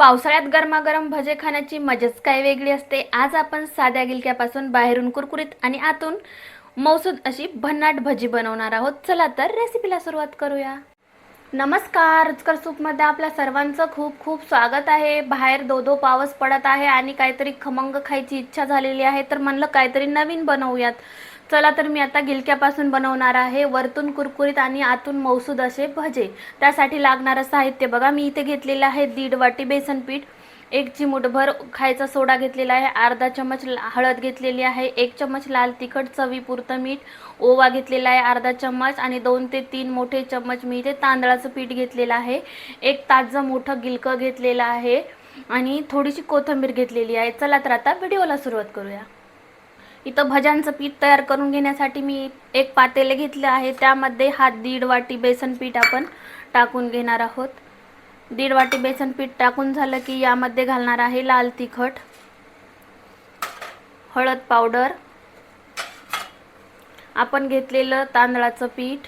पावसाळ्यात गरमागरम भजे खाण्याची मजाच काय वेगळी असते। आज आपण साध्या गिलक्यापासून बाहेरून कुरकुरीत आणि आतून मौसूद अशी भन्नाट भजी बनवणार आहोत। चला तर रेसिपीला सुरुवात करूया। नमस्कार, रुचकर सूपमध्ये आपल्या सर्वांचं खूप खूप स्वागत आहे। बाहेर दो पाऊस पडत आहे आणि काहीतरी खमंग खायची इच्छा झालेली आहे, तर म्हणलं काहीतरी नवीन बनवूयात। चला तर मी आता गिलक्यापासून बनवणार आहे वरतून कुरकुरीत आणि आतून मौसूद असे भजे। त्यासाठी लागणारे साहित्य बघा, मी इथे घेतलेले आहे 1.5 वाटी बेसन पीठ, 1 चिमूटभर खायचा सोडा घेतलेला आहे, अर्धा चमच हळद घेतलेली आहे, 1 चमच लाल तिखट, चवीपुरतं मीठ, ओवा घेतलेला आहे अर्धा चमच आणि 2 ते 3 मोठे चमच मी इथे तांदळाचं पीठ घेतलेलं आहे, एक ताजं मोठं गिलकं घेतलेलं आहे आणि थोडीशी कोथिंबीर घेतलेली आहे। चला तर आता व्हिडिओला सुरुवात करूया। इथं भज्यांचं पीठ तयार करून घेण्यासाठी मी एक पातेले घेतले आहे, त्यामध्ये 1.5 वाटी बेसन पीठ आपण टाकून घेणार आहोत। 1.5 वाटी बेसन पीठ टाकून झालं की यामध्ये घालणार आहे लाल तिखट, हळद पावडर, आपण घेतलेलं तांदळाचं पीठ,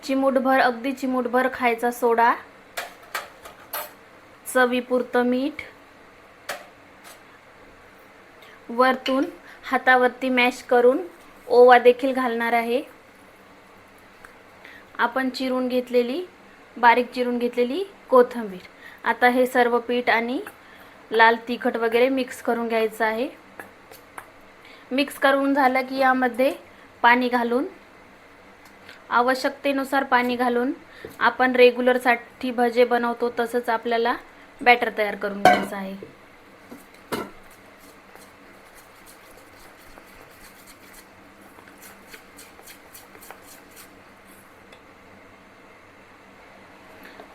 चिमूटभर अगदी चिमूटभर खायचा सोडा, चवीपुरतं मीठ, वरतून हातावरती मॅश करून ओवा देखील घालणार आहे, आपण बारीक चिरून घेतलेली कोथिंबीर। आता हे सर्व पीठ आणि लाल तिखट वगैरे मिक्स करून घ्यायचं आहे। मिक्स करून झालं की यामध्ये पाणी घालून, आवश्यकतेनुसार पाणी घालून आपण रेग्युलरसाठी भजे बनवतो तसंच आपल्याला बॅटर तयार करून घ्यायचं आहे।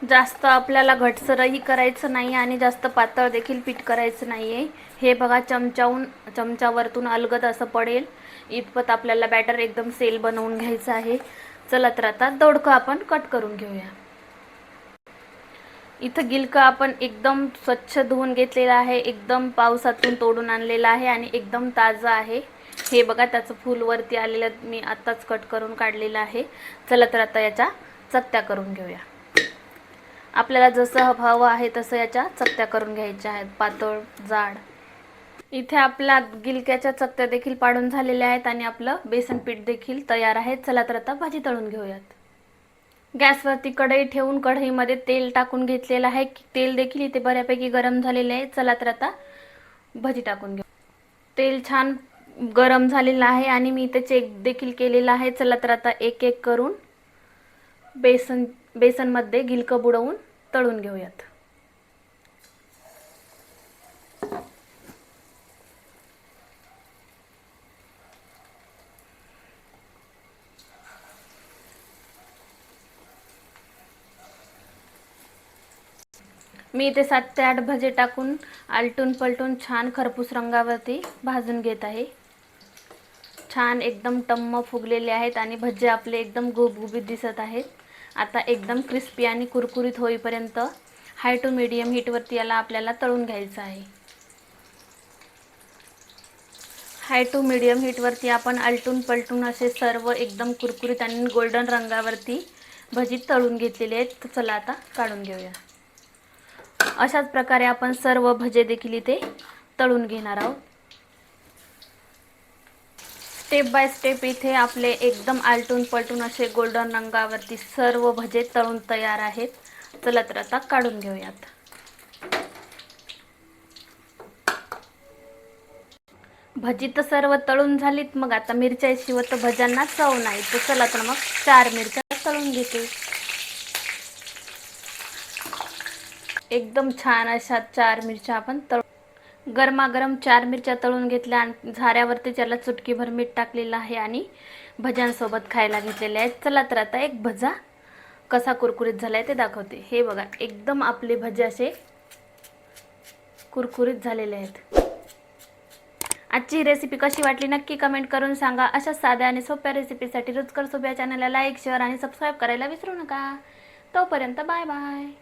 जास्त आपल्याला घटसरही करायचं नाही आणि जास्त पातळ देखील पीठ करायचं नाही आहे। हे बघा, चमच्यावरतून अलगद असं पडेल इतपत आपल्याला बॅटर एकदम सेल बनवून घ्यायचं आहे। चला तर आता दोडकं आपण कट करून घेऊया। इथं गिलकं आपण एकदम स्वच्छ धुवून घेतलेलं आहे, एकदम पावसातून तोडून आणलेलं आहे आणि एकदम ताजं आहे। हे बघा, त्याचं फूल वरती आलेलं मी आत्ताच कट करून काढलेलं आहे। चला तर आता याच्या चकत्या करून घेऊया। आपल्याला जसं हवं आहे तसं याच्या चकत्या करून घ्यायच्या आहेत, पातळ जाड। इथे आपल्या गिलक्याच्या चकत्या देखील पाडून झालेल्या आहेत आणि आपलं बेसन पीठ देखील तयार आहे। चला तर आता भाजी तळून घेऊयात। गॅसवरती कढई ठेवून कढईमध्ये तेल टाकून घेतलेलं आहे, तेल देखील इथे बऱ्यापैकी गरम झालेले आहे। चला तर आता भाजी टाकून घेऊ। तेल छान गरम झालेलं आहे आणि मी इथे चेक देखील केलेला आहे। चला तर आता एक एक करून बेसनमध्ये गिलकं बुडवून तळून घेऊयात। मी इथे 7 ते 8 भजे टाकून आलटून पलटून छान खरपूस रंगावरती भाजून घेत आहे। छान एकदम टम्म फुगलेले आहेत आणि भजे आपले एकदम गुबगुबीत दिसत आहेत। आता एकदम क्रिस्पी आणि कुरकुरीत होईपर्यंत हाय टू मीडियम हीटवरती याला आपल्याला तळून घ्यायचं आहे। हाय टू मीडियम हीटवरती आपण आलटून पलटून असे सर्व एकदम कुरकुरीत आणि गोल्डन रंगावरती भजी तळून घेतलेले आहेत। चला आता काढून घेऊया। अशाच प्रकारे आपण सर्व भजे देखील इथे तळून घेणार आहोत। स्टेप बाय स्टेप इथे आपले एकदम आलटून पलटून असे गोल्डन रंगावरती सर्व भजे तळून तयार आहेत। चला तर आता काढून घेऊयात। भजी तर सर्व तळून झालीत, मग आता मिरच्याशिवाय तर भज्यांना चव नाही, तर चला तर मग 4 मिरच्या तळून घेते। एकदम छान अशा 4 मिरच्या आपण गरमागरम 4 मिरच्या तळून घेतल्या आणि झाऱ्यावरती त्याला चुटकीभर मीठ टाकलेलं आहे आणि भज्यांसोबत खायला घेतलेले आहेत। चला तर आता एक भजा कसा कुरकुरीत झालाय ते दाखवते। हे बघा, एकदम आपले भजे असे कुरकुरीत झालेले आहेत। आजची रेसिपी कशी वाटली नक्की कमेंट करून सांगा। अशा साध्या आणि सोप्या रेसिपीसाठी रुचकर सूप या चॅनलला लाईक, शेअर आणि सबस्क्राईब करायला विसरू नका। तोपर्यंत बाय बाय।